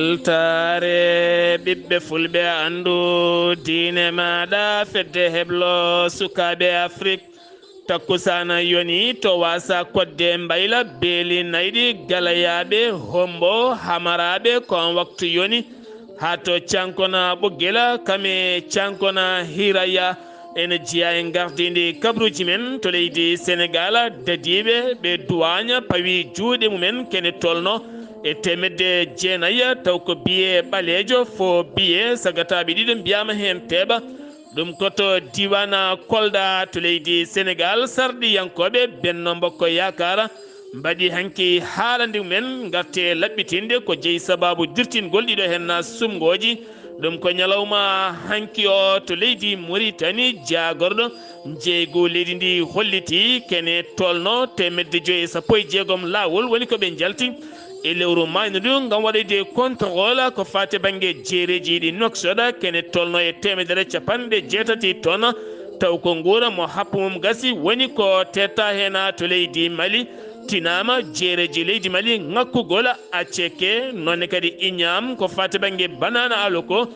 weltare ɓiɓɓe fulɓe andu diine maɗa fedde heblo sukaɓe afrique takkusana yoni to wasa kodde mbayla beeli nayɗi galayaɓe hombo hamaraɓe kon waktu yoni ha to cankona ɓoggela kame cankona hiraya ene jiya e gardidi kabruji men to leydi sénégal dadiɓe ɓe duwaña pawi juuɗe mumen kene tolno e temedde jeenayya taw ko biye ɓalejo fo biye sagataɓe ɗiɗo mbiyama hen teeɓa ɗum koto diwana kolda to leydi sénégal sarɗiyankoɓe benno mbokko yakara mbaɗi hanki haalandi mumen garte laɓɓitinde ko jeeyi sababu dirtingol ɗiɗo henna sumgoji ɗum ko ñalawma hanki o to leydi mauritanie jagorɗo jeygu leydi ndi holliti kene tolno temedde 5 lawol woni koɓe jalti e lewru mayno ndu gam waɗede contrôle ko fate banggue jeereji ɗi noksoɗa kene tolno e 160 tonnes taw ko guura mo happumum gasi woni ko tetta hena to leydi mali tinama jeereji leydi mali ngakkugol acceke nonne kadi iñam ko fate banggue banana aloko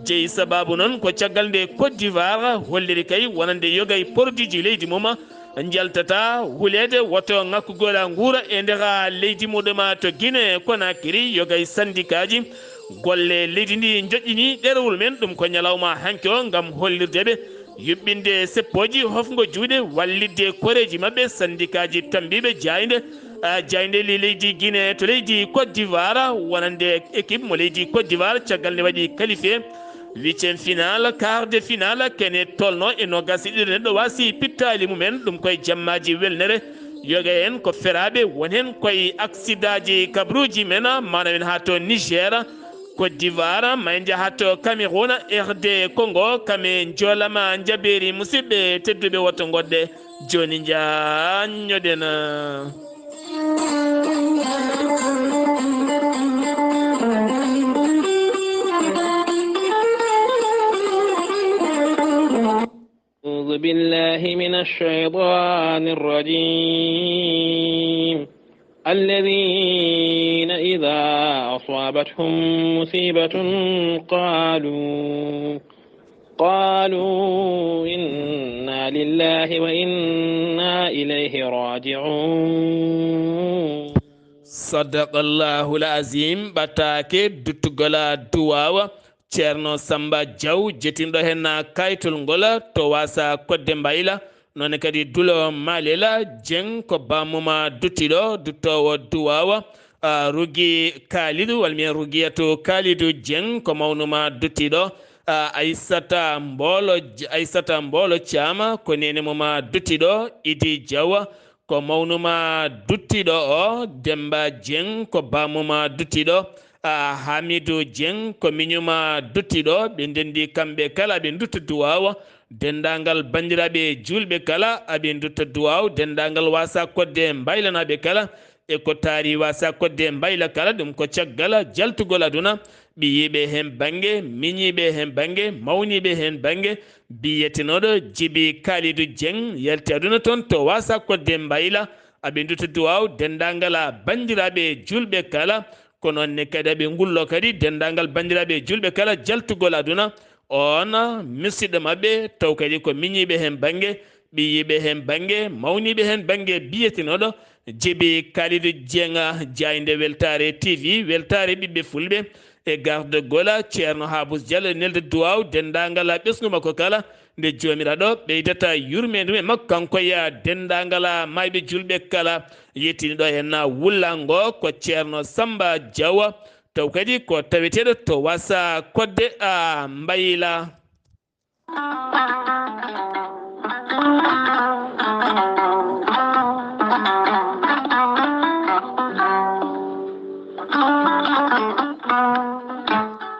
jeeyi sababu noon ko caggal nde Côte d'Ivoire holliri kay wonande yogay produit ji leydi mum jaltata hulede woto ngakkugol guura e ndera leydi muɗuma to Guinée Conakry yogay syndicat ji golle leydi ndi joƴƴini ɗerewol men ɗum ko ñalawma hanki o gam hollirdeɓe yuɓɓinde seppoji hofgo juuɗe wallidde koreji mabɓe syndicat ji tambiɓe jayde li leydi Guinée to leydi Côte d'Ivoire wonande équipe mo leydi Côte d'Ivoire caggal nde waɗi qualifié 8e finale quart de finale kene tolno e nogas ɗiɗo neɗɗo wasi pittali mumen ɗum koye jammaji welnere yoga en ko feraɓe won hen koye accident ji kabruji men manamen ha to Niger Côte d'Ivoire mayja ha to Cameroun RD Congo kame jolama jaɓeri musidɓe tedduɓe woto goɗɗe joni jañoɗen أعوذ بالله من الشيطان الرجيم الذين إذا أصابتهم مصيبة قالوا إنا لله وإنا إليه راجعون صدق الله العظيم batake duttugola duwawa ceerno Samba Diaw jetinɗo hen kaytol ngol to wasa kodde mbayla nonne kadi dulo malela jeng ko bamuma duttiɗo duttowo duwawa rugi kalidou walmi rugiyato kalidou jeng ko mawnuma duttiɗo aissata mbolo thiama ko nene muma duttiɗo idi diawa ko mawnuma duttiɗo o Demba Dieng ko bamuma duttiɗo Hamidou Dieng ko miñuma duttiɗo ɓe ndendi kamɓe kala ɓe dutta duwawa dendagal bandiraɓe julɓe kala aɓe dutta duwaw dendagal wasa kodde mbaylanaɓe kala e ko taari wasa kodde mbayla kala ɗum ko caggal jaltugol aduna ɓiyiɓe hen banggue miñiɓe hen banggue mawniɓe hen banggue biyetenoɗo Djiby Kalidou Dieng yalti aduna toon to wasa kodde mbayla aɓe dutta duwaw dendagal bandiraɓe julɓe kala ko noonne kadi aɓe ngullo kadi dendagal bandiraɓe julɓe kala jaltugol aduna on musidɗo mabɓe taw kadi ko miñiɓe hen banggue ɓiyiɓe hen banggue mawniɓe hen banggue biyetenoɗo Djiby Kalidou Dieng jayde weltare TV weltare ɓiɓɓe fulɓe e garde gola ceerno Habous Diallo nelde duwaw dendagal ɓesgu makko kala nde jomiraɗo ɓeydata yurmede e makko kankoya dendagal mayɓe julɓe kala yettiniɗo hen wullango ko ceerno Samba Diaw taw kadi ko taweteɗo to wasa kodde mbayla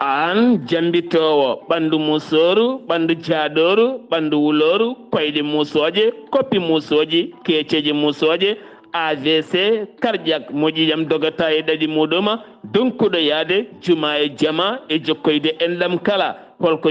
an jambitowo ɓandu musoru ɓandu jaɗoru ɓandu wuloru koyɗe musoje koppi musoji keceji musoje AVC cardiaque moƴƴijam dogata e ɗaɗi muɗuma donkuɗo yaade juma e jama e jokkoyde enɗam kala holko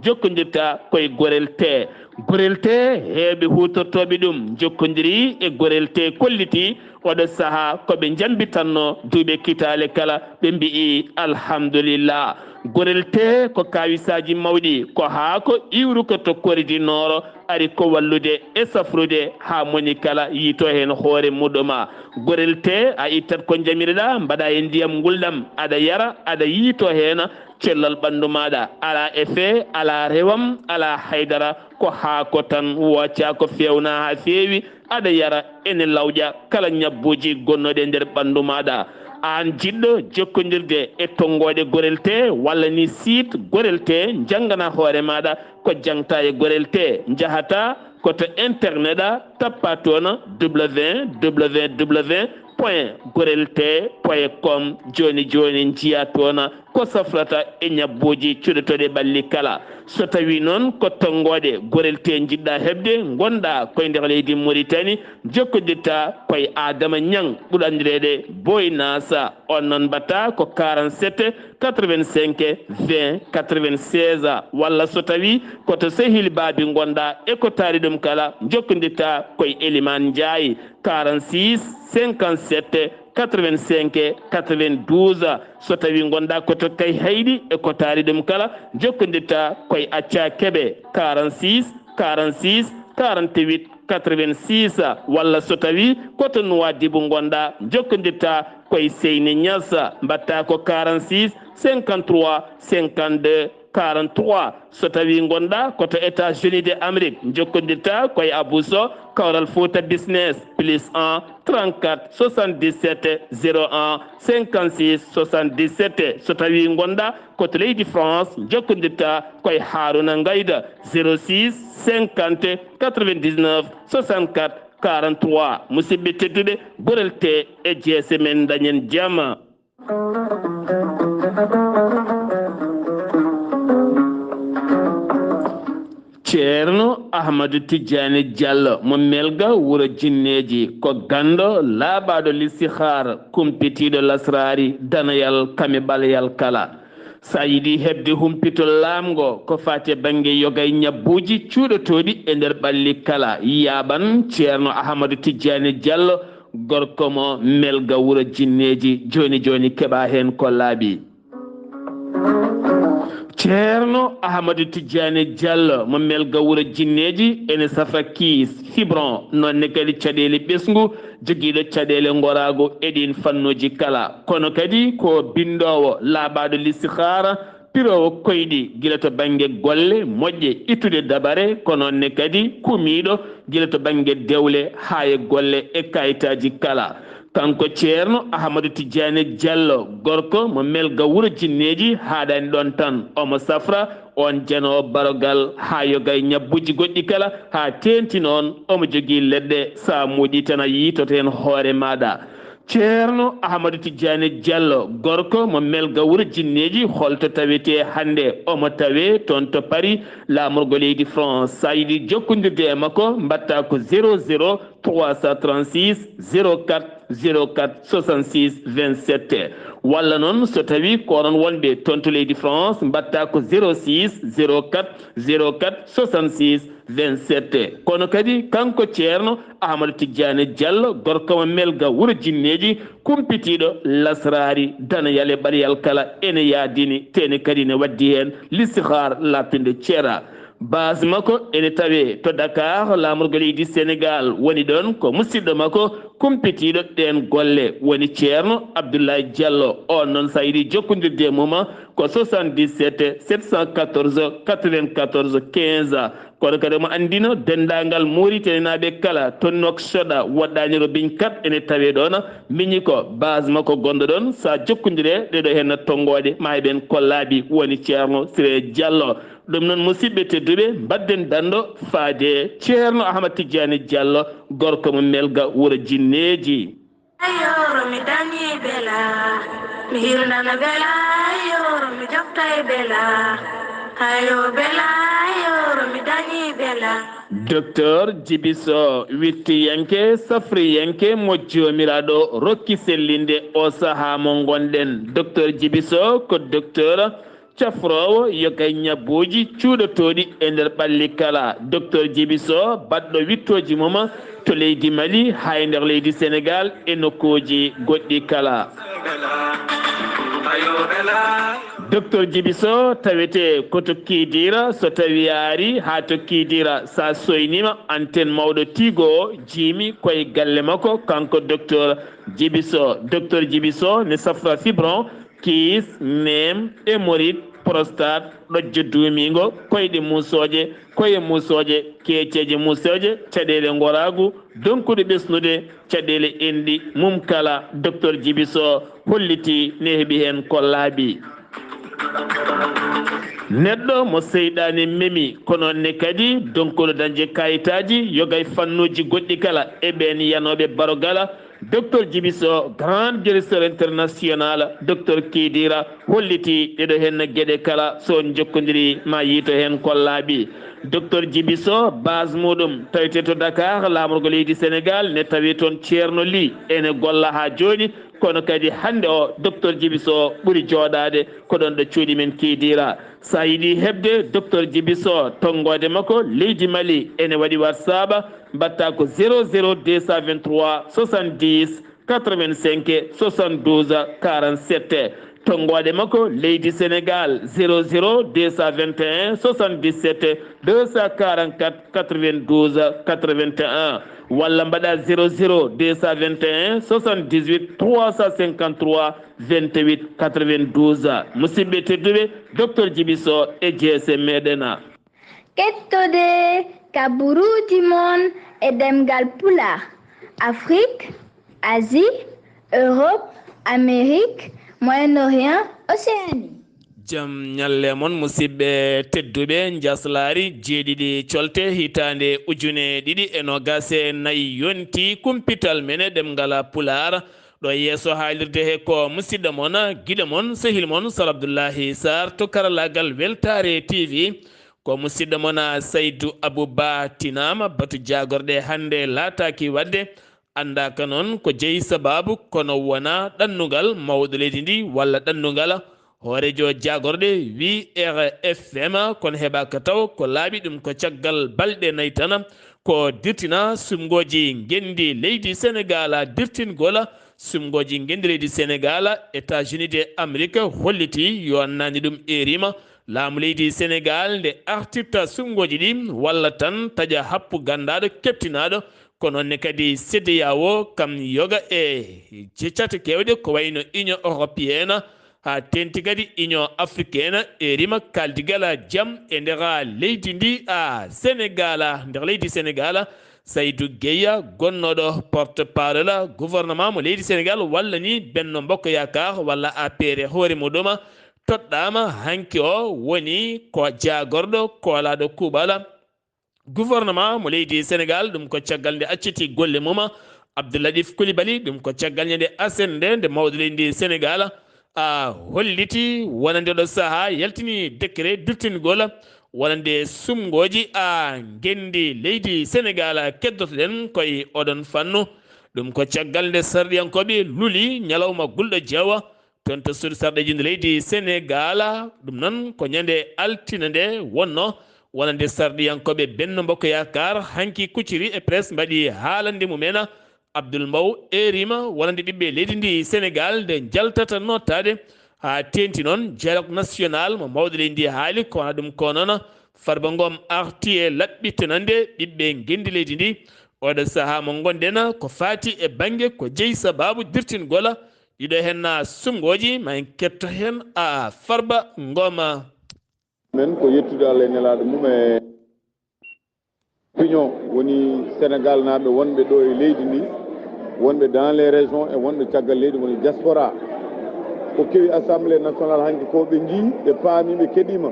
jokkodirta koye gorel te gorelte heɓe hutortoɓe ɗum jokkodiri e gorelte kolliti oɗo saaha koɓe jambitanno duuɓe kitale kala ɓe mbi'i alhamdulillah. gorelte ko kawisaji mawɗi ko haa ko iwru ko tokkoridi nooro ari ko wallude e safrude ha moni kala yiito hen hoore muɗuma. gorelte a ittat ko jamireɗa mbaɗa e ndiyam gulɗam aɗa yara aɗa yiito hen cellal ɓandu maɗa ala effet ala rewam ala haydara ko haako tan wocca ko fewna ha feewi aɗa yara ene lawƴa kala ñabbuji gonnoɗe nder ɓandu maɗa. an jiɗɗo jokkodirde e tongoɗe gorelte walla ni site gorelte jangana hoore maɗa ko jangta e gorelte jahata koto internet a tappa toon www.gorelte.com joni joni jiya toon ko safrata e ñabbuji cuɗotoɗe ɓalli kala. so tawi noon ko tongoɗe gorelte jiɗɗa hebde gonɗa koye nder leydi Mauritanie jokkodirta koye Adama Niang ɓuuri andirede Boy Nasa on noon mbatta ko 47 85 20 96 walla so tawi koto sehil baabi gonɗa e ko taari ɗum kala jokkodirta koye Elimane Ndiaye 46 57 85 92 so tawi gonɗa koto kay hayɗi e ko taari ɗum kala jokkodirta koye Acca Keɓe 46 46 48 86 walla so tawi koto Nouadhibou gonɗa jokkodirta koye Seyni Niass mbatta ko 46 53 52 43 so tawi gonɗa koto États-Unis de Amérique jokkodirta koye Abou Sow Kawral Fouta Business +1 34 77 01 56 77 so tawi gonɗa koto leydi France jokkodirta koye Haruna Ngayda 06 50 99 64 43 musidɓe tedduɓe gorelte e jeese men dañen jaam. ceerno Ahmadou Tidiane Diallo mo melga wuro jinneji ko gando laaɓaɗo listihar kumpitiɗo lasrari danayal kame ɓalayal kala. sa yiɗi hebde humpitol laamgo ko fate banggue yogay ñabbuji cuuɗotoɗi e nder ɓalli kala yaɓan ceerno Ahmadou Tidiane Diallo gorko mo melga wuro jinneji joni joni keɓa hen ko laaɓi. ceerno Ahmadou Tidiane Diallo mo melga wuro jinneji ene safa kiis fibron nonne kadi caɗele ɓesgu joguiɗo caɗele gorago eɗin fannuji kala kono kadi ko bindowo laaɓaɗo listihara pirowo koyɗi guila to banggue golle moƴƴe ittude dabare ko nonne kadi kumiɗo guila to banggue dewle ha e golle e kayitaji kala. kanko ceerno Ahmadou Tidiane Diallo gorko mo melga wuro jinneji haɗani ɗon tan omo safra on janowo barogal ha yogay ñabbuji goɗɗi kala ha tenti noon omo jogui leɗɗe sa muɗi tan a yiitoto hen hoore maɗa. ceerno Ahmadou Tidiane Diallo gorko mo melga wuro jinneji holto tawete hande omo tawe toon to Paris lamorgo leydi France sa yiɗi jokkodirde e makko mbatta ko 00 336 04 04 66 27 walla noon so tawi konon wonɓe toon to leydi France mbatta ko 06 04 04 66 27 kono kadi kanko ceerno Ahmadou Tidiane Diallo gorko mo melga wuro jinneji kumpitiɗo lasrari danayal e ɓalayal kala ene yaadini tene kadi ne waddi hen listihar lappinde ceera. base makko ene tawe to Dakar lamorgo leydi Sénégal woni ɗon ko musidɗo makko kumpitiɗo ɗen golle woni ceerno Abdullaahi Diallo on noon sa yiɗi jokkodirde e mum ko 77 714 94 15 kono kadi mo andino dendagal Mauritanie naɓe kala to Nouakchott woɗɗani Robin 4 ene tawe ɗon miñi ko base makko gonɗo ɗon sa jokkodire ɗeɗo hen tongoɗe ma heɓen kollaɓi woni ceerno Siré Diallo. ɗum noon musidɓe tedduɓe mbadden dando faade ceerno Ahmadou Tidiane Diallo gorko mo melga wuro jinneji. ayoro mi dañi bela mi hirnana bela ayoro mi jofta e bela ayo bela ayoro mi dañi bela. docteur Djibiso wittiyanke safriyanke mo jomiraɗo rokki sellinde o saaha mo gonɗen. docteur Djibiso ko docteur cafrowo yo kay ñabboji cuuɗotoɗi e nder ɓalli kala docteur Djiby Sow baɗɗo wittoji moma to leydi Mali ha e nder leydi Sénégal e nokkuji goɗɗi kala docteur Djiby Sow tawete koto kiidira so tawi yaari ha to kiidira sa soynima antenne mawɗo tigo o jiimi koye galle makko kanko docteur Djiby Sow docteur Djiby Sow ne safra fibron kiis nem hémorroïde prostate ɗojjo duumigo koyɗe musoje koye musoje keeceje musoje caɗele goragu donkude ɓesnude caɗele enɗi mum kala docteur Djiby Sow holliti ne heeɓi hen ko laaɓi neɗɗo mo seyɗani memi kono ne kadi donkuɗo dañde kayitaji yogay fannuji goɗɗi kala e ɓen yanoɓe barogala docteur Djiby Sow grand directeur international docteur Kidira holliti ɗeɗo hen gueɗe kala so jokkodiri ma yiito hen ko laaɓi docteur Djiby Sow base muɗum tawete to Dakar lamorgo leydi Sénégal ne tawi toon ceerno Ly ene golla ha joni kono kadi hande o docteur Djiby Sow ɓuuri joɗade ko ɗon ɗo cuuɗi men Kidira sa yiiɗi hebde docteur Djiby Sow tonggode makko leydi Mali ene waɗi WhatsApp mbatta ko 00 223 70 85 72 47 tonggode makko leydi Sénégal 00 221 77 244 92 81 walla mbaɗa 00 221 78 353 28 92 musidɓe tedduɓe docteur Djiby Sow e GSM meɗen kettode kaburuji mon e ɗemngal pulaar Afrique, Asie, Europe, Amérique, Moyen-Orient, Océanie. jam ñalle mon musidɓe tedduɓe njeslaare jeeɗiɗi colte hitande ujune ɗiɗi e nogase nayyi yonti kumpital mene ɗemngal pulaar ɗo yeeso haalirde he ko musidɗo mon guiɗo mon sehil mon Sar Abdullaahi Saar to karallagal Weltare TV ko musidɗo mon Saydou Abouba Tinama batu jagorɗe hande laataki wadde andaka noon ko jeeyi sababu kono wona ɗannugal mawɗo leydi ndi walla ɗannugal hoorejo jagorɗe wi RFM kono heɓaka taw ko laaɓi ɗum ko caggal balɗe nayyi tan ko dirtina sumgoji gendi leydi Sénégal dirtingol sumgoji gendi leydi Sénégal États-Unis de Amérique holliti yo annani ɗum erima laamu leydi Sénégal nde artirta sumgoji ɗi walla tan taƴa happu gandaɗo keptinaɗo kono ne kadi CEDEAO kam yoga e jeccata kewɗe ko wayno Union européenne ha tenti kadi Union africaine e rima kaldigala jaam e nder leydi ndi Sénégal nder leydi Sénégal Saydou Gueye gonnoɗo porte parole gouvernement mo leydi Sénégal walla ni Benno Bokk Yakar walla APR hoore muɗum toɗɗama hanki o woni ko jagorɗo koolaɗo kuuɓala gouvernement mo leydi Sénégal ɗum ko caggal nde acciti golle mum Abdoulaye Coulibaly ɗum ko caggal nde asende nde mawɗo leydi Sénégal holliti wonande ɗo saaha yaltini décret dirtingol wonande sumgoji gendi leydi Sénégal keddotoɗen koye oɗon fannu ɗum ko caggal nde sarɗiyankoɓe luuli ñalawma gulɗo jeewa toon to suudu sarɗeji nde leydi Sénégal ɗum noon ko ñande altine nde wonno wonande sarɗiyankoɓe Benno Bokk Yakar hanki kucciri e presse mbaɗi haalande mumen Abdoul Mbow erima wonande ɓiɓɓe leydi ndi Sénégal nde jaltata nottade ha tenti noon dialogue national mo mawɗo leydi ndi haali kono ɗum ko noon Farba Ngom arti e laɓɓittanande ɓiɓɓe gendi leydi ndi oɗo saaha mo gonɗen ko faati e banggue ko jeeyi sababu dirtingol ɗiɗo hen sumgoji ma en ketto hen Farba Ngom men ko yettude Allah e nelaɗo mum e pignon woni Sénégal naɓe wonɓe ɗo e leydi ndi wonɓe dans les régions e wonɓe caggal leydi woni diaspora ko kewi assemblée nationale hanki ko ɓe jii ɓe paami ɓe keɗima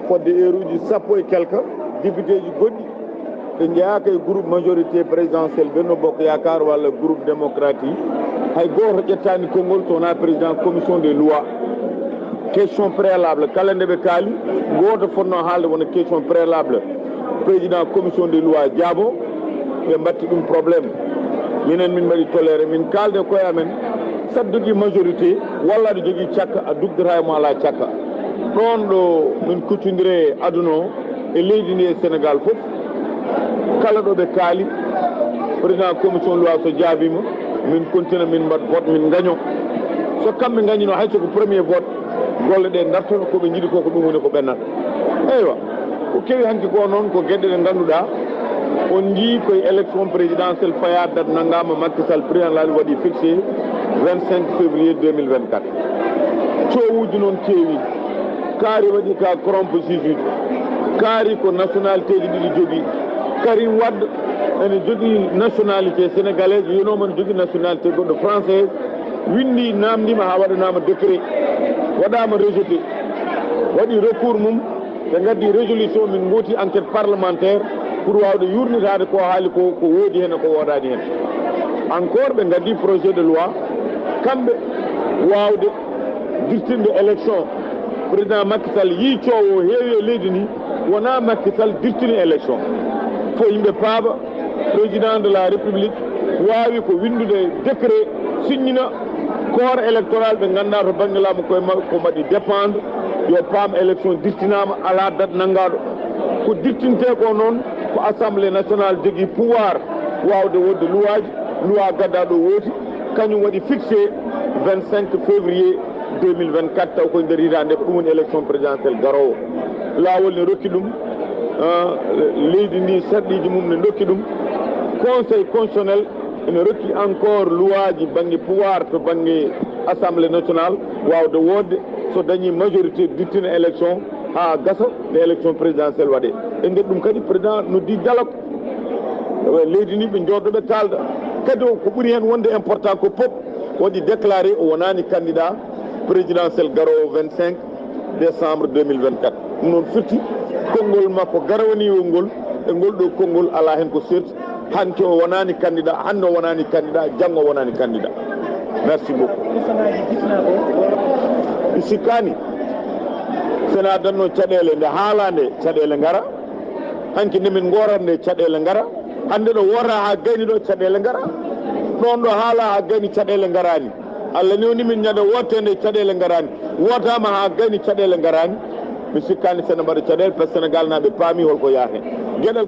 fodde heure uji sappo e quelque député ji goɗɗi ɓe jeeyaka e groupe majorité présidentiel Benno Bokk Yakar walla groupe démocratique hay goto ƴettani konngol sowona président commission des lois question préalable kala nde ɓe kaali goto fonno haalde wona question préalable président commission des lois Diabo ɓe mbatti ɗum probléme minen min mbaɗi toléré min kalde koye amen saɗa jogui majorité walla aɗa jogui cakka a dugdata e mo ala cakka ɗon ɗo min kuccodire aduna o e leydi ndi e Sénégal fof kala ɗo ɓe kaali président commission loi so jaabima min continue min mbaɗ vote min gaño so kamɓe gañino hay soko premier vote golle ɗe dartoto koɓe jiiɗi ko ɗum woni ko ɓennata eywa ko kewi hanki ko noon ko gueɗe ɗe ganduɗa on jii koye élection présidentielle faya date naggama Macky Sall président laali waɗi fixé 25 février 2024 coowuji noon keewi kaari waɗi ka corrompe juge kaari ko nationalité ji ɗiɗi jogui Karim Wade ene jogui nationalité sénégalaise yonomane jogui nationalité goɗɗo française windi namdima ha waɗanama décret waɗama rejeté waɗi recours mum ɓe gaddi résolution min gooti enquête parlementaire pour wawde yurnitade ko haali ko woodi hen e ko wodani hen encore ɓe gaddi projet de loi kamɓe wawde dirtinde élection président Macky Sall yi coowo heewi e leydi ndi wona Macky Sall dirtini élection fo yimɓe paaba président de la république wawi ko windude décret signina corps électoral ɓe ganduɗa to banggue laamu koye mabɓe ko mbaɗi dépendre yo paam élection dirtinama ala date nanggaɗo ko dirtinte ko noon ko assemblée nationale jogui pouvoir wawde wodde loi gaddaɗo wooti kañum waɗi fixé 25 février 2024 taw koye nder hitande ko ɗum woni élection présidentielle garowo laawol ne rokki ɗum leydi ndi sarɗiji mum ne dokki ɗum conseil constitutionnel ene rokki encore loi ji banggue pouvoir to banggue assemblée nationale wawde wodde so dañi majorité dirtina élection ha gasa nde élection présidentielle waɗe e nder ɗum kadi président noddi dialogue leydi ni ɓe jooɗoɓe kalda kadi ko ɓuuri hen wonde important ko pop waɗi déclaré o wonani candidat présidentiel garowo 25 décembre 2024 ɗum noon firti konngol makko garawaniwo ngol e ngol ɗo konngol ala hen ko serti hanke o wonani candidat hande o wonani candidat janggo o wonani candidat merci beaucoup mi sikkani sena danno caɗele nde haalande caɗele ngara hanki ndemin gorande caɗele ngara hande ɗo wora ha gayni ɗo caɗele ngara ɗon ɗo haala ha gayni caɗele ngarani Allah ni woni min ñande wottende caɗele ngarani wotama ha gayni caɗele ngarani mi sikkani sene mbaɗa caɗele par ce que Sénégal naɓe paami holko yaha hen gueɗal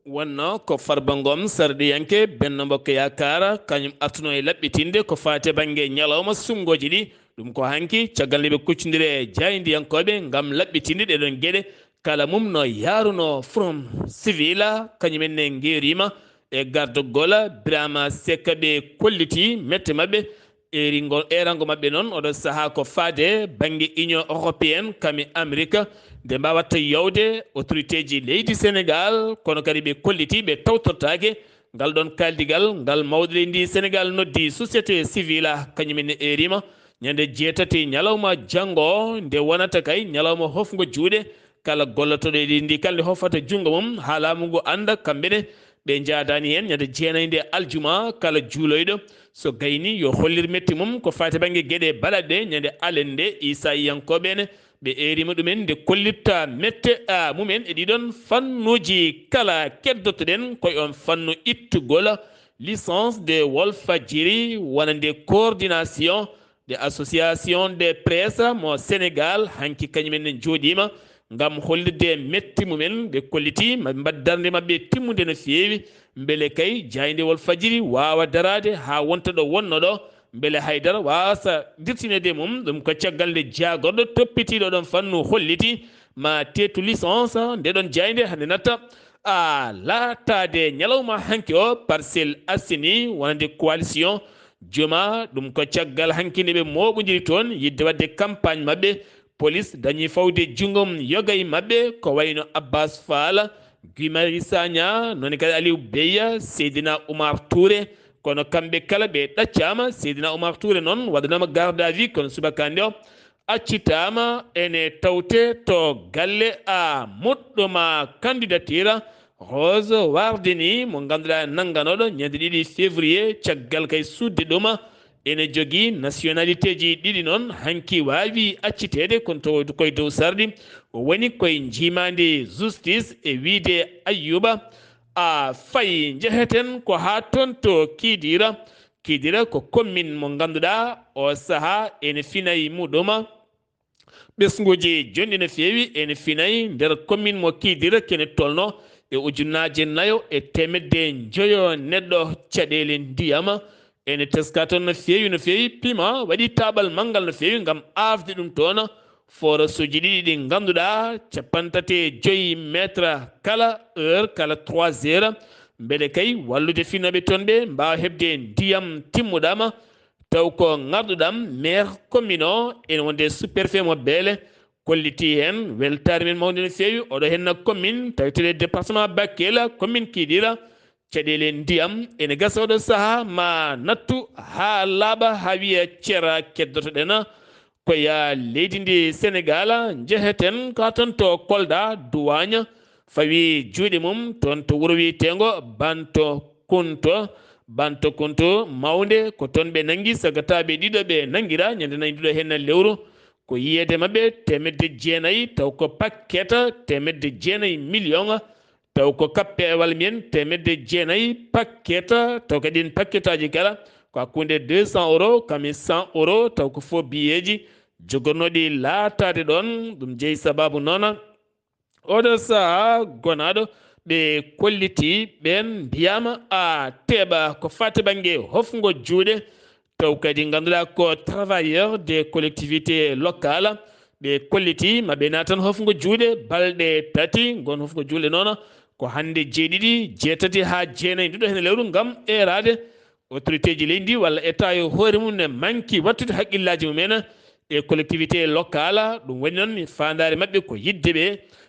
wonno ko Farba Ngom sardiyanke Benno Bokk Yakar kañum artuno e laɓɓitinde ko fate banggue ñalawma sumgoji ɗi ɗum ko hanki caggal nde ɓe kuccodiri e jaydiyankoɓe gam laɓɓitinde ɗeɗon gueɗe kala mum no yaruno from civil kañumenne guerima e gardogol Birama Sekka ɓe kolliti mette mabɓe erango mabɓe noon oɗo saaha ko faade banggue union européenne kami Amérique nde mbawatta yewde autorité ji leydi Sénégal kono kadi ɓe kolliti ɓe tawtortake ngal ɗon kaldigal ngal mawɗo ndi Sénégal noddi société civile kañumenne erima ñande jeetati ñalawma janggo nde wonata kay ñalawma hofgo juuɗe kala gollotoɗo ɗi ndi kalde hofata jungo mum ha laamu ngu anda kamɓene ɓe jaadani hen ñande jeenayi nde aljuma kala juuloyɗo so gayni yo hollir metti mum ko fati banggue gueɗe baɗaɗe ñande alen nde Issa yankoɓene ɓe erima ɗumen nde kollitta mette mumen e ɗiɗon fannuji kala keddotoɗen koye on fannu ittugol licence de Walfadjri wona nde coordination de association des presse mo Sénégal hanki kañumen ne jooɗima gam hollirde metti mumen ɓe kolliti maɓe mbaddarde mabɓe timmude no feewi beele kay jayde Walfadjri wawa darade ha wonta ɗo wonno ɗo beele haydara wasa dirtinede mum ɗum ko caggal nde jagorɗo toppitiɗo ɗon fannu holliti ma tetu licence ndeɗon jayde hande natta laatade ñalawma hanki o Parcelles Assainies wonande coalition joma ɗum ko caggal hanki nde ɓe moɓodiri toon yidde wadde campagne mabɓe police dañi fawde jungom yogay mabɓe ko wayno Abbas Fall Guy Marius Sagna noni kadi Aliou Beya Seydina Oumar Touré kono kamɓe kala ɓe ɗaccama Seydina Oumar Touré noon waɗanama garde à vue kono subakande o accitama ene tawte to galle moɗɗoma candidature Rose Wardini mo ganduɗa nangganoɗo ñande 2 février caggal kay sudde ɗuma ene jogui nationalité ji ɗiɗi noon hanki wawi accitede kono to koye dow sarɗi o woni koye jimande justice e wiide Ayyuba fayi jeheten ko ha toon to Kidira ko commune mo ganduɗa o saaha ene finayi muɗuma ɓesguji jonɗi no feewi ene finayi nder commune mo Kidira kene tolno e ujunnaje nayo e temedde joyo neɗɗo caɗele ndiyama ene teska toon no feewi pima waɗi taɓal manggal no feewi gam afde ɗum toon forage uji ɗiɗi ɗi ganduɗa 35 métre kala heure kala 3 heures beele kay wallude finaɓe toon ɓe mbawa hebde ndiyam timmuɗama taw ko garduɗam maire commune o ene wonde superfet mo beele kolliti hen weltare men mawde no feewi oɗo henna commune tawitede département Bakel commune Kidira caɗele ndiyam ene gasa oɗo saaha ma nattu ha laaɓa ha wiya ceera keddoto ɗen koya leydi ndi Sénégal jeheten ka ton to Kolda Duwagne fawi juuɗe mum toon to wuuro wiyetego banto kunto mawde ko toon ɓe nangui sagataɓe ɗiɗo ɓe nanguira ñande nayi ɗiɗo hen lewru ko yiyede mabɓe 9 taw ko paquet 9 million taw ko kappe walla mbiyen 9 paquet taw kadi paquet aji kala ko hakkude 200 € kami 100 € taw ko fo biyeji jogornoɗi laatade ɗon ɗum jeeyi sababu noon oɗo saaha gonaɗo ɓe kolliti ɓen mbiyama a teeɓa ko fate banggue hofgo juuɗe taw kadi ganduɗa ko travailleur des collectivités locales ɓe kolliti maɓe natan hofgo juuɗe balɗe tati gon hofgo juuɗe noon ko hande jeeɗiɗi jeetati ha jeenayyi ɗiɗo hen lewru gam erade autorité ji leydi ndi walla état yo hoore mum ne manki wattude haqqillaji mumen e collectivité locale ɗum woni noon fandare mabɓe ko yidde ɓe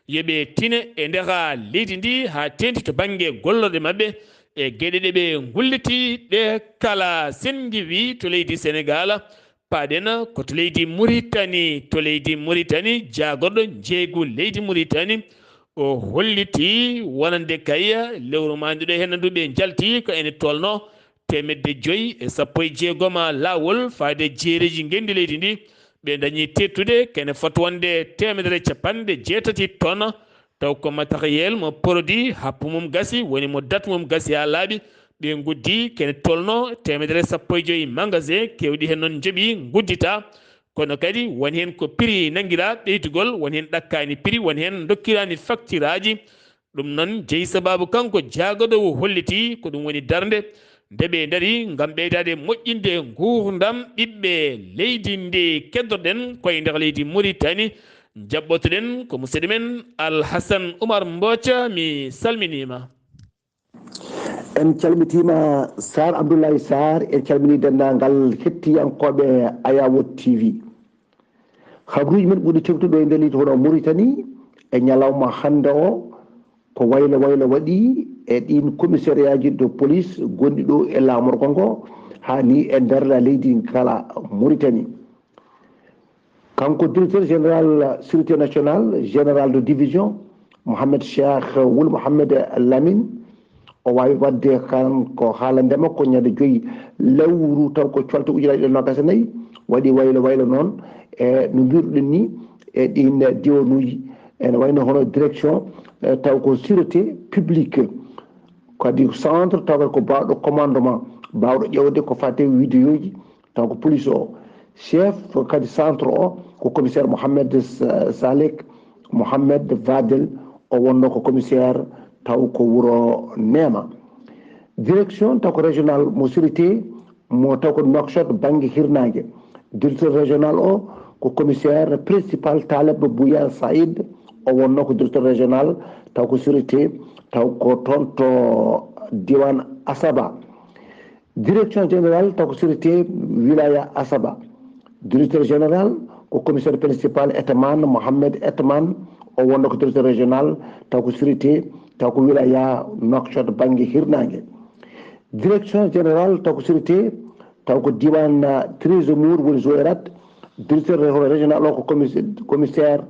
yoɓe tine e ndeha leydi ndi ha tenti to banggue gollorde mabɓe e gueɗe ɗe ɓe gulliti ɗe kala sengi wi to leydi Sénégal paɗen koto leydi Mauritanie jagorɗo jeeygu leydi Mauritanie o holliti wonande kay lewru mandiɗo hen nduɓe jalti ko ene tolno 516 lawol faade jeereji gendi leydi ndi ɓe dañi tettude kene foti wonde 180 tonnes taw ko matériel mo produit happu mum gasi woni mo date mum gasi ha laaɓi ɓe guddi kene tolno 115 magasin kewɗi hen noon jooɓi guddita kono kadi woni hen ko prix nanguira ɓeydugol woni hen ɗakkani prix woni hen dokkirani facture aji ɗum noon jeeyi sababu kanko jaagoɗo holliti ko ɗum woni darde nde ɓe daari gam ɓeydade moƴƴinde gurdam ɓiɓɓe leydi ndi keddoɗen koye nder leydi Mauritanie jabbotoɗen ko musidɗo men Alhassane Oumar Mbothia mi salminima. en calmitima Sar Abdullaahi Saar en calmini dendagal hettiyankoɓe Ayawod TV habruji men ɓuuri teftuɗo e nder leydi hono Mauritanie e ñalawma hande o ko waylo waɗi e ɗin commissariat ji de police gonɗi ɗo e lamorgo ngo hani e nder leydi kala Mauritanie kanko directeur général sécurité nationale général de division Mohamed Cheikh Wul Mohamed Lamine o wawi wadde kanko haala ndema ko ñande 5 lewru taw ko colte ujunnaje ɗe nogas e nayyi waɗi waylo noon e no mbiruɗen ni e ɗin diwanuji ene wayno hono direction taw ko sûreté publique kadi centre taw ko bawɗo commandement bawɗo ƴewde ko fate vidéo ji taw ko police o chef kadi centre o ko commissaire Mohamed Salek Mohamed Vadel o wonno ko commissaire taw ko wuro Nema direction taw ko régional mo sûreté mo taw ko Nouakchott banggue hirnage directeur régional o ko commissaire principal Taleb Bouya Saïd o wonno ko directeur régional taw ko sûreté taw ko toon to diwan Asaba direction générale taw ko sûreté wilaya Asaba directeur général ko commissaire principal Etman Mohamed Etman o wonno ko directeur régional taw ko sûreté taw ko wilaya Nouakchott banggue hirnage direction générale taw ko sûreté taw ko diwan Trésemour woni Zoérat directeur régional o ko commissaire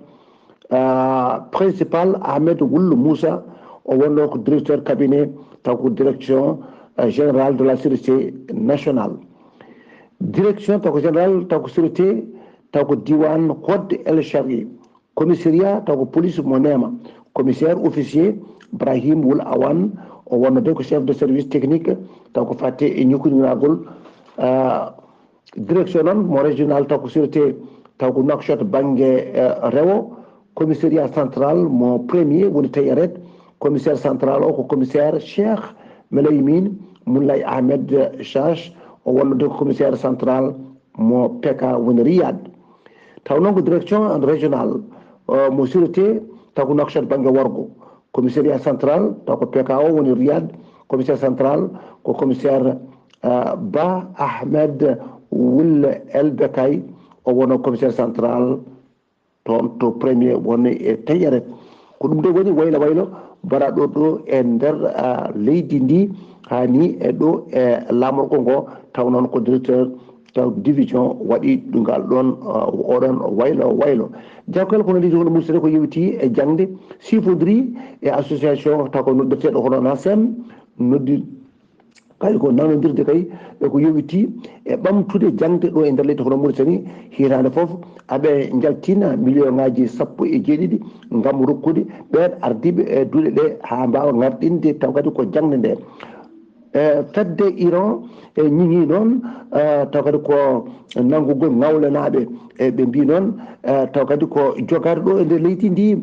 principal Ahmed Wul Moussa o wonno ko directeur cabinet taw ko direction générale de la sécurité nationale direction taw ko général taw ko sécurité taw ko diwan Hod El Chari commissariat taw ko police mo Nema commissaire officier Ibrahim Wul Awan o wonno de ko chef de service technique taw ko fatte e ñokkudinagol direction noon mo régional taw ko sécurité taw ko nakshot bange rewo commissariat central mo premier woni tayaret commissaire central o ko commissaire Cheikh Melaymin Moulay Ahmed Chache o wonno commissaire central mo peka woni Riyad taw noon ko direction régional mo sûreté taw ko nakshot bange worgo commissariat central taw ko peka o woni Riyad commissaire central ko commissaire Ba Ahmed Wul El Bekay o wono commissaire central toon to premier woni e tayaret ko ɗum de woni waylo baraɗo ɗo e nder leydi ndi hani e ɗo e lamorgo ngo taw noon ko directeur taw division waɗi ɗungal ɗon oɗon waylo jakkel kono leydi hono musidɗo ko yewti e jangde sifodiri e association taw ko noddeteɗo hono NASEM noddi kay ko nanodirde kay ko yewiti e ɓamtude jangde ɗo e nder leydi hono Mauritanie hitande foof aɓe jaltina million ngaji 17 ngam rokkude ɓen ardiɓe e duuɗe ɗe ha mbawa ngarɗinde taw kadi ko jangde nde fedde Iran e ñiŋi noon taw kadi ko nanngugol ŋawlenaɓe ɓe mbi noon taw kadi ko jogade ɗo e nder leydi ndi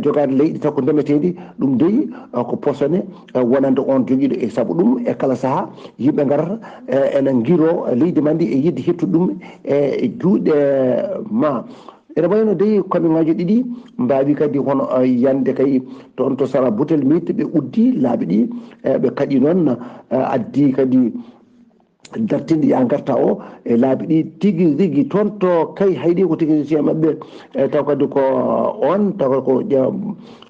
jogade leydi taw ko ndemetedi ɗum deyi ko posone wonande on joguiɗo e saabu ɗum e kala saaha yimɓe garata ene guiro leydi mandi e yidde hettude ɗum e juuɗe ma ene wayno dey commune ngaji ɗiɗi mbawi kadi hono yande kay toon to sara butel mitte ɓe uddi laaɓi ɗi ɓe kaaɗi noon addi kadi dartinde ya garta o e laabi ɗi tigui rigui toon to kay hayɗi ko technicien mabɓe taw kadi ko on taw ko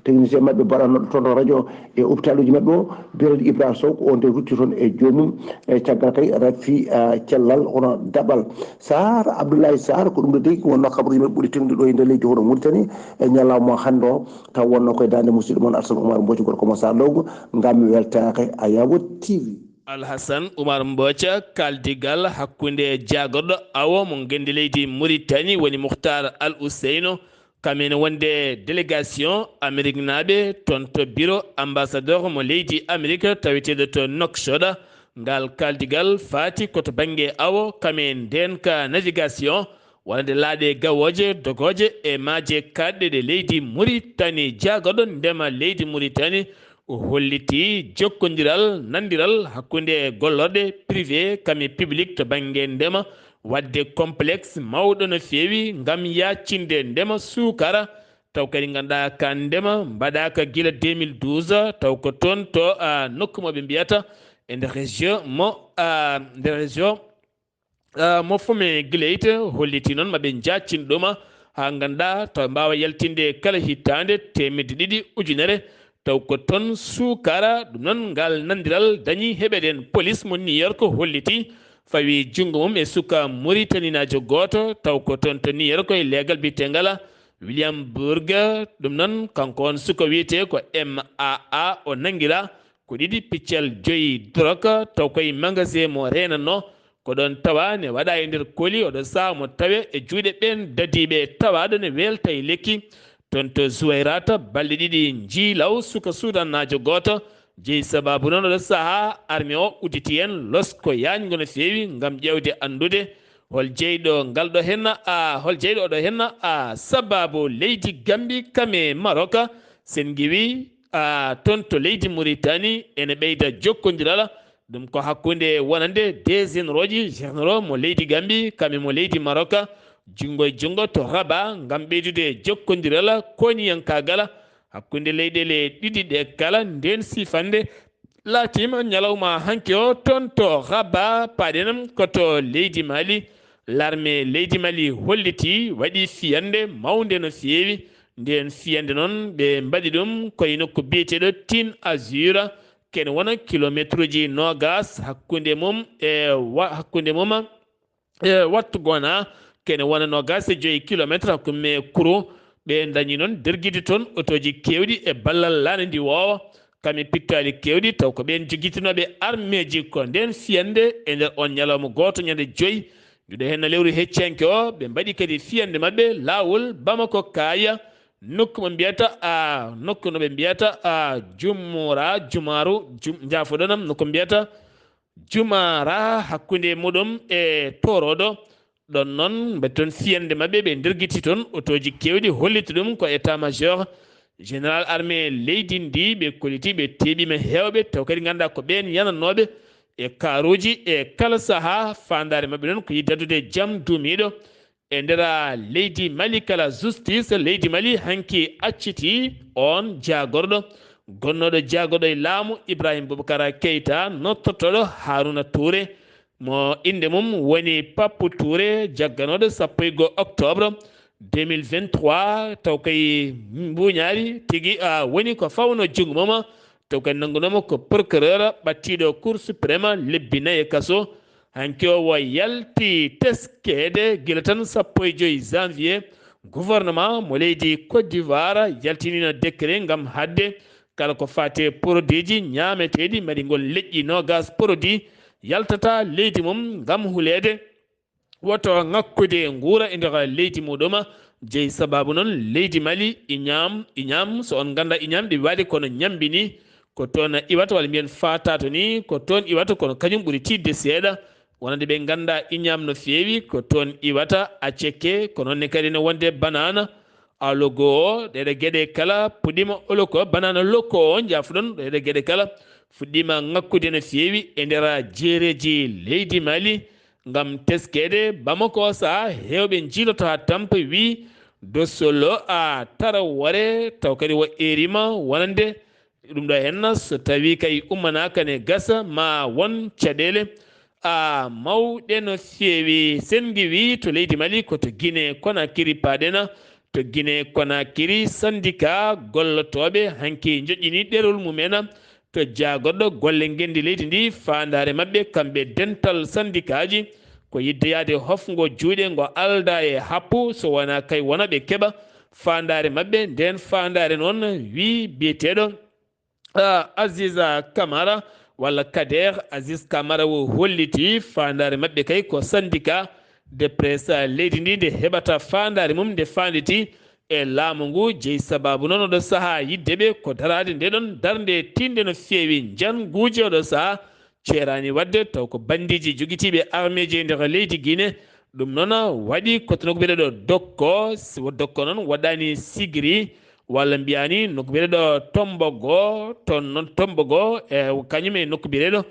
technicien mabɓe mbaɗanoɗo toon to radio e hôpital uji mabɓe o biyeteɗo Ibrahima Sow ko on de rutti toon e jomum e caggal kay rafi cellal hono daɓal Saar Abdullaahi Saar ko ɗum ɗo deyi wonno kabaruji mabɓe ɓuuri tengde ɗo e nder leydi hono Mauritanie e ñalawma hande o taw wonno koye dande musidɗo moon Alassane Oumar Mbodji gorko mo Sar Lowgo ngam weltake Ayawo TV. Alhassane Oumar Mbodja kaldigal hakkunde jagorɗo awo mo gendi leydi Mauritanie woni Mouhtar Al Ousseyno kamene wonde délégation Amérique naɓe toon to bureau ambassadeur mo leydi Amérique taweteɗo to Nouakchott ngal kaldigal faati koto banggue awo kamen ndenka navigation wonde laaɗe gawoje dogoje e maaje kaɗɗe ɗe leydi Mauritanie jagorɗo ndema leydi Mauritanie o holliti jokkodiral nandiral hakkunde gollorɗe privé kami public to banggue ndema wadde complexe mawɗo no feewi ngam yaccinde ndema suukara taw kadi ganduɗa ka ndema mbaɗaka guila 2012 taw ko toon to nokku moɓe mbiyata e nder région mo fome guileyte holliti noon maɓe jaccin ɗuma ha ganduɗa taw mbawa yaltinde kala hittande 200 ujunere taw ko toon suukara ɗum noon ngal nandiral dañi heɓeɗen police mo New York holliti fawi jungo mum e suka Mauritanie najo goto taw ko toon to New York e leegal bitegal William Burger ɗum noon kanko on suka wiyete ko MAA o nanguira ko ɗiɗi piccal 5 drogue taw koye magasin mo renanno ko ɗon tawa ne waɗa e nder koli oɗo saha mo tawe e juuɗe ɓen dadiɓe tawaɗo ne welta e lekki toon to Zouayrata balɗe ɗiɗi jiilaw suka sudannajo goto jeeyi sababu noon oɗo saaha armé o udditi hen losko yañgo no feewi gam ƴewde andude hol jeyɗo ngalɗo henna hol jeyɗo oɗo henna sababu leydi Gambie kame Maroc sen giwi toon to leydi Mauritanie ene ɓeyda jokkodiral ɗum ko hakkude wonande des généraux mo leydi Gambie kame mo leydi Maroc jungo e jungo to Rabat ngam ɓeydude jokkodiral koniyankagal hakkunde leyɗele ɗiɗi ɗe kala nden sifande laatima ñalawma hanki o toon to Rabat paɗenam koto leydi Mali l'armée leydi Mali holliti waɗi fiyande mawde no feewi nden fiyande noon ɓe mbaɗi ɗum koye nokku biyeteɗo Tine Azur kene wona kilométre uji nogas hakkunde mum e wattu gona kene wona nogas e 5 kilométre hakkude Kourou ɓe dañi noon derguide toon otoji kewɗi e ballal lana ndi woowa kami pittali kewɗi taw ko ɓen joguitinoɓe arméji ko nden fiyande e nder on ñalawma goto ñande 5 juɗe hen no lewru heccenke o ɓe mbaɗi kadi fiyande mabɓe lawol Bamako Kaya nokku mo mbiyata nokku no ɓe mbiyata jumaru jafoɗonam noko mbiyata Jumara hakkunde muɗum e toroɗo ɗon noon ɓe toon fiyande maɓɓe ɓe nderguiti toon otoji kewɗi holliti ɗum ko état majeur général armée leydi ndi ɓe koliti ɓe teeɓima hewɓe taw kadi ganduɗa ko ɓen yanannoɓe e karuji e kala saaha fandare mabɓe noon ko yidde addude jaam duumiɗo e ndera leydi Mali kala justice leydi Mali hanki acciti on jagorɗo gonnoɗo jagorɗo e laamu Ibrahima Boubacara Keita nottotoɗo Haruna Touré mo inde mum woni Papou Touré jagganoɗo 1 octobre 2023 taw kay mbuñaari tigi woni ko fawno jungo moma taw kay nangunoma ko procureur ɓattiɗo cour suprême lebbi 4 e kaso hanki o wo yalti teskede gila tan 15 janvier gouvernement mo leydi Côte d'Ivoire yaltinino décret ngam hadde kala ko fate produit ji ñameteɗi mbaɗi ngol leƴƴi nogas produit yaltata leydi mum ngam hulede woto ngakkude nguura e nder leydi muɗuma jeeyi sababu noon leydi Mali iñam so on ganda iñam ɗi waɗi kono ñambini ko toon iwata walla mbiyen fatato ni ko toon iwata kono kañum ɓuuri tidde seeɗa wonande ɓe ganda iñam no feewi ko toon iwata acekke ko noonne kadi ne wonde banana alogo o ɗeɗe gueɗe kala puɗɗima oloko banana lokko o jafuɗon ɗeɗe gueɗe kala fuɗɗima ngakkude no feewi e nder jeereji leydi Mali ngam teskede Bamako sa hewɓe jiiloto ha tampa wi dosolo a Tarawore taw kadi wo erima wonande ɗum ɗo henna so tawi kay ummanaka ne gasa ma won caɗele mawɗe no feewi sen giwi to leydi Mali koto Guinée Conakry paɗena to Guinée Conakry syndicat gollotoɓe hanki joƴƴini ɗerol mumena to jagorɗo golle gendi leydi ndi fandare mabɓe kamɓe dental syndicat ji ko yiddeyade hofgo juuɗe ngo alda e happu so wona kay wona ɓe keɓa fandare mabɓe nden fandare noon wi biyeteɗo Aziza Camara walla Kader Aziz Camara wo holliti fandare mabɓe kay ko syndicat de presse leydi ndi nde heɓata fandare mum nde fanditi e laamu ngu jeeyi sababu noon oɗo saaha yiddeɓe ko darade ndeɗon darde tinde no feewi janguji oɗo saaha ceerani wadde taw ko bandiji joguitiɓe armé ji nder leydi Guinée ɗum noon waɗi kotono ko biyeɗo dokko dokko noon waɗani sigiri walla mbiyani nokku biyeɗo tombogo toon noon tombogo e kañum e nokku biyeɗo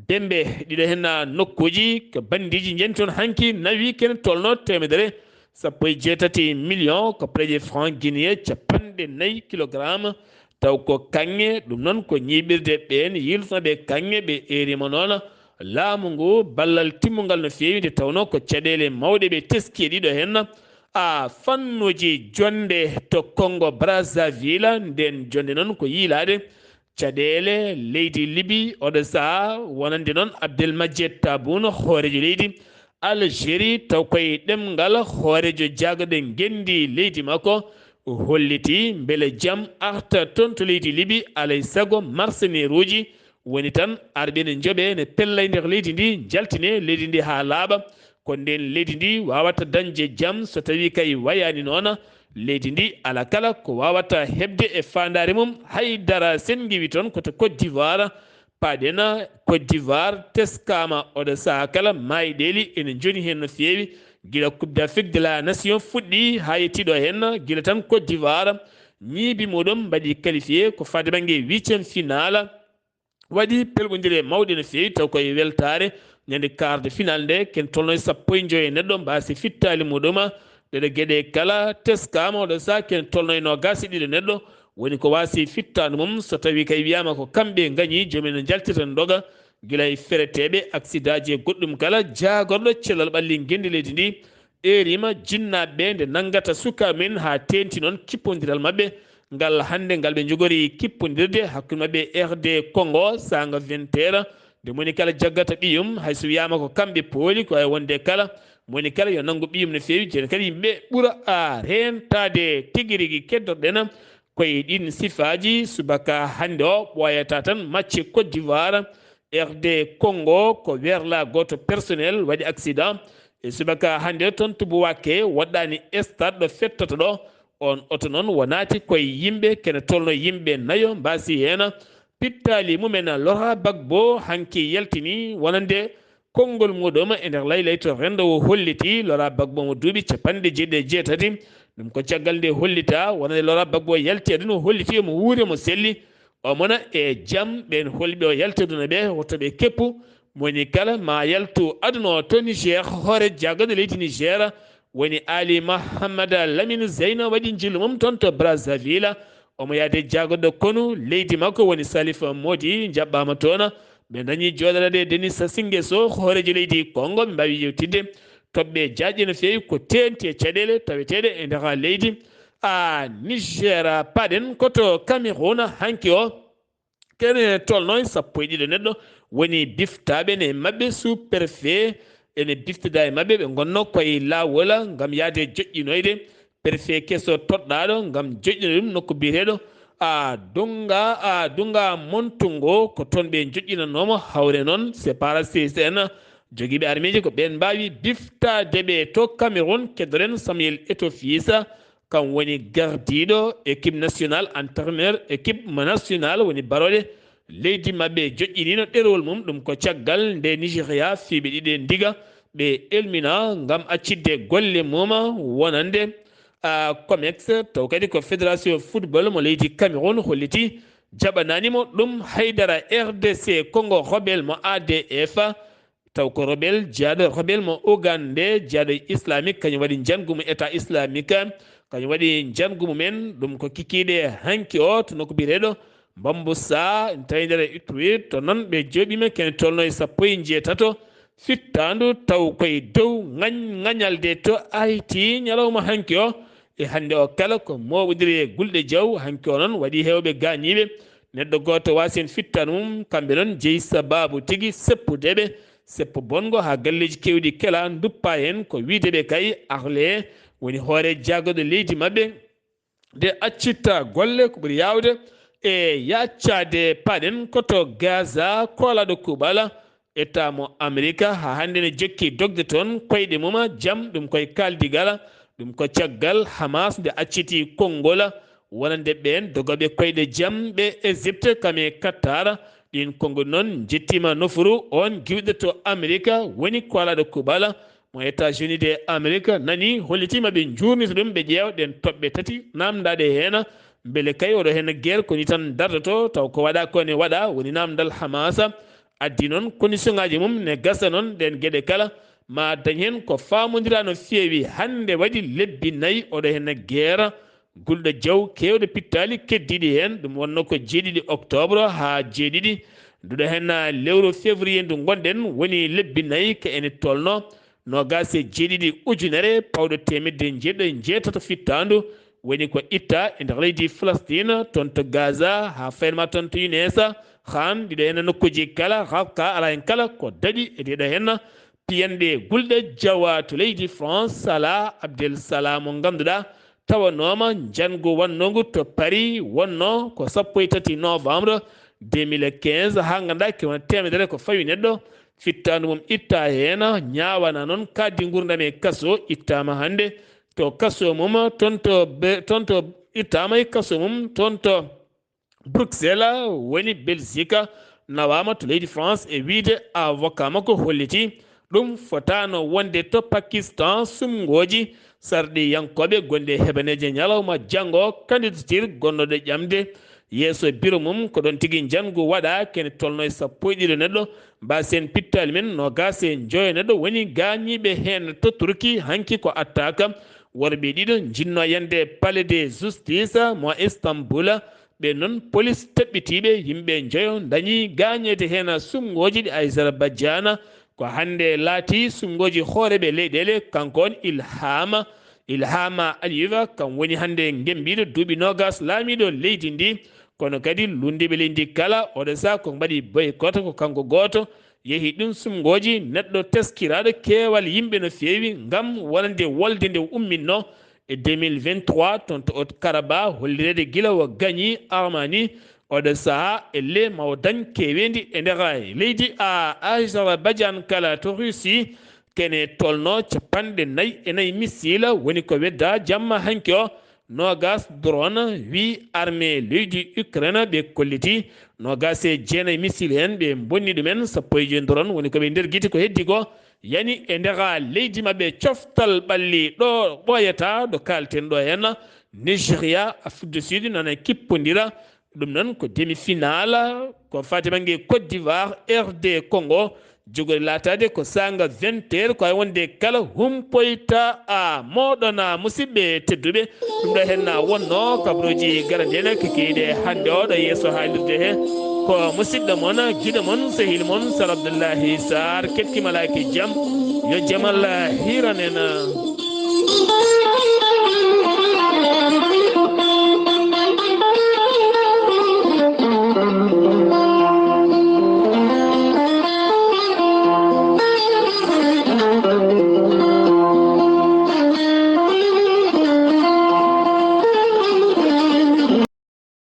dembe ɗiɗo hen nokkuji ko bandiji jeni toon hanki nawi kene tolno 170 millions ko préje franc guinéen 4 kilogramme taw ko kanŋe ɗum noon ko ñiɓirde ɓen yiltoɓe kanŋe ɓe erima noon laamu ngu ballal timmugal no feewi nde tawno ko caɗele mawɗe ɓe teski ɗiɗo hen fannuji jonde to Congo Brazzaville nden jonde noon ko yiilade caɗele leydi Libi oɗo saaha wonande noon Abdelmadjed Tabune hoorejo leydi Algérie taw koye ɗemngal hoorejo jagɗo gendi leydi makko holliti beele jaam arta toon to leydi Libi alay saago mercenaire uji woni tan arɓe ne jooɓe ne pella nder leydi ndi jaltine leydi ndi ha laaɓa ko nden leydi ndi wawata dañde jaam so tawi kay wayani noon leydi ndi ala kala ko wawata hebde e fandare mum haydara sen giwi toon koto Côte d'Ivoire paɗena Côte d'Ivoire teskama oɗo saaha kala mayɗeli ene joni hen no feewi guila coupe d'Afrique de la nation fuɗɗi ha yettiɗo hen guila tan Côte d'Ivoire ñiibi muɗum mbaɗi qualifié ko fade banggue 8e finale waɗi pelɓodire mawɗe no feewi taw koye weltare ñande quart de finale nde ken tolno 15 neɗɗo mbasi fittali muɗuma ɗeɗo gueɗe kala teskama oɗo saaha ken tolno e 21 neɗɗo woni ko wasi fittanu mum so tawi kay wiyama ko kamɓe gañi joomum jaltita doga guila e fereteɓe accident ji e goɗɗum kala jagorɗo cellal ɓalli gendi leydi ndi erima jinnaɓeɓe nde nanggata suka men ha tenti noon kippodiral mabɓe ngal hande ngal ɓe jogori kippodirde hakkude mabɓe RD Congo sanga 20h nde moni kala jaggata ɓiyum hayso wiyama ko kamɓe pooli ko wonde kala moni kala yo nanggu ɓiyum no feewi joni kadi yimɓe ɓuura rentade tigui rigui keddorɗen koye ɗin sifaji subaka hande o ɓoyata tan match Côte d'Ivoire RD Congo ko werla goto personnel waɗi accident e subaka hande toon to Bouaké waɗɗani stade ɗo fettoto ɗo on oto noon wonati koye yimɓe kene tolno yimɓe nayo mbasi hen pittali mumen Laurent Gbagbo hanki yaltini wonande konngol muɗum e nder laylay to rendo o holliti lora bagbo mo duuɓi capanɗe jeetati ɗum ko caggal nde hollita wonande lora bagbo yalti aɗum o holliti mo wuuri mo selli o mona e jaam ɓen holɓe o yaltiduna ɓe woto ɓe keppu moni kala ma yaltu aduna o to Niger hoore jagode leydi Niger woni Ali Mahamad Lamine Zeyna waɗi jillu mum toon to Brazzaville omo yaade jagode konu leydi makko woni Salif Modi jaɓɓama toon ɓe dañi joɗorade Denis Sassou Nguesso hoorejo leydi Congo ɓe mbawi yewtidde toɓɓe jaaƴi no fewi ko tenti e caɗele taweteɗe e nder leydi Niger paɗen koto Cameroun hanki o kene tolno sappo e ɗiɗo neɗɗo woni biftaɓe ne mabɓe sous préfet ene biftida e mabɓe ɓe gonno koye lawol gam yaade joƴƴinoyde préfet kesso toɗɗaɗo gam joƴƴino ɗum nokko biyeteɗo dunga montungo ko toon ɓe joƴƴinannomo hawre noon séparation joguiɓe armeji ko ɓen mbawi biftade ɓe to Cameroun keddoren Samuel Eto'o Fils kam woni gardiɗo équipe nationale entraîneur équipe nationale woni baroɗe leydi mabɓe joƴƴinino ɗerewol mum ɗum ko caggal nde Nigéria fiiɓe ɗiɗi ndiga ɓe elmina gam accidde golle muma wonande COMEX taw kadi ko fédération football mo leydi Cameroun holliti jaɓananimo ɗum haydara RDC Congo rebelle mo ADF taw ko rebelle jeyaɗo rebelle mo Ougandais jeyaɗo islamique kañum waɗi jangumu état islamique kañum waɗi jangumu men ɗum ko kikiɗe hanki o to nokko biyeteɗo Bambou Sa tawi nder ittuwi to noon ɓe jooɓima kene tolno e sappo e jeetato fittandu taw koye dow ŋañalde to Haïti ñalawma hanki o e hande o kala ko mowɗiri e Gulɗe Diaw hanki o noon waɗi hewɓe gañiɓe neɗɗo goto wasi en fittanu mum kamɓe noon jeeyi sababu tigui seppudeɓe seppo bongo ha galleji kewɗi kela duppa hen ko wideɓe kay arle woni hoore jagoɗo leydi mabɓe nde accitta golle ko ɓuuri yawde e yaccade paɗen koto Gaza kolaɗo kuɓala état mo Amérique ha hande ne jokki dogde toon koyɗe muma jaam ɗum koye kaldigala ɗum ko caggal Hamas nde acciti konngol wonande ɓen dogoɓe koyɗe jaam ɓe Égypte kame Qatar ɗin konngol noon jettima nofuru on giwɗo to Amérique woni kolaɗo kuɓala mo États-Unis de Amérique nani hollitima ɓe jurnita ɗum ɓe ƴeewa ɗen toɓɓe tati namdade hen beele kay oɗo hen guerre koni tan dardoto taw ko waɗa kone waɗa woni namdal Hamas addi noon condition ngaji mum ne gasa noon ɗen gueɗe kala ma dañ hen ko famodira no feewi hande waɗi lebbi 4 oɗo hen guerre Gulɗo Diaw kewɗo pittali keddiɗi hen ɗum wonno ko 7 octobre ha 7 nduɗo hen lewru février ndu gonɗen woni lebbi 4 ko ene tolno nogas e 7 ujunere pawɗo temedde jeeɗiɗo e jeetato fittandu woni ko itta e nder leydi Palestine toon to Gaza ha faynma toon to Younes han ɗiɗo hen nokkuji kala haka ala hen kala ko daɗi e ɗiɗo hen piyanɗe Gulɗe Diaw to leydi France Salah Abdel Salah mo ganduɗa tawanoma jango wannogu to Paris wonno ko 13 novembre 2015 ha ganduɗa ke wona temedere ko fawi neɗɗo fittandu mum itta hen ñawana noon kaddi gurdam e kaso ittama hande to kaso mum toon to ittama e kaso mum toon to Bruxelles woni Belgique nawama to leydi France e wiide avocat makko holliti ɗum fotano wonde to Pakistan sumgoji sarɗi yankoɓe gonde heɓaneje ñalawma janggo candidature gonnoɗo ƴamde yeeso bureau mum ko ɗon tigui jangu waɗa kene tolno e sappo e ɗiɗo neɗɗo mbasen pittali men nogas e joyo neɗɗo woni gañiɓe hen to Turquie hanki ko attaque worɓe ɗiɗo jinno yande palais de justice mo Istanbul ɓe noon police teɓɓitiɓe yimɓe joyo dañi gañede hen sumgoji ɗi Azerbaïdjan ko hande laati sumgoji hooreɓe leyɗele kanko on Ilhama Aliyev kam woni hande gembiɗo duuɓi nogas laamiɗo leydi ndi kono kadi lundiɓe leydi kala oɗo sa ko mbaɗi boycott ko kanko goto yeehi ɗum sumgoji neɗɗo teskiraɗo keewal yimɓe no feewi gam wonande wolde nde umminno e 2023 toon to Haute-Karabakh hollirede gila o gañi Armani oɗo saaha elle mawo dañ kewendi e nder leydi Azerbaïdjan kala to Russie kene tolno 44 missile woni ko wedda jamma hanki o nogas drone 8 armée leydi Ukraine ɓe kolliti nogas e jeenayi missile en ɓe bonni ɗumen sappo e joyi drone woni koɓe nder guite ko heddi ko yani e ndera leydi mabɓe coftal ɓalli ɗo ɓoyata ɗo kalten ɗo henna Nigeria Afrique du Sud nana kippodira ɗum noon ko demi finale ko fati banggue Côte d'Ivoire RD Congo jogori latade ko sanga 20h ko ay wonde kala humpoyta a moɗona musidɓe tedduɓe ɗum ɗo henna wonno kabaruji garandi en kekiɗe hande o ɗo yesso haalirde he ko musidɗo moon guiɗo moon sehil moon Sar Abdullaahi Saar kettimalaki jaam yo jamal hiranen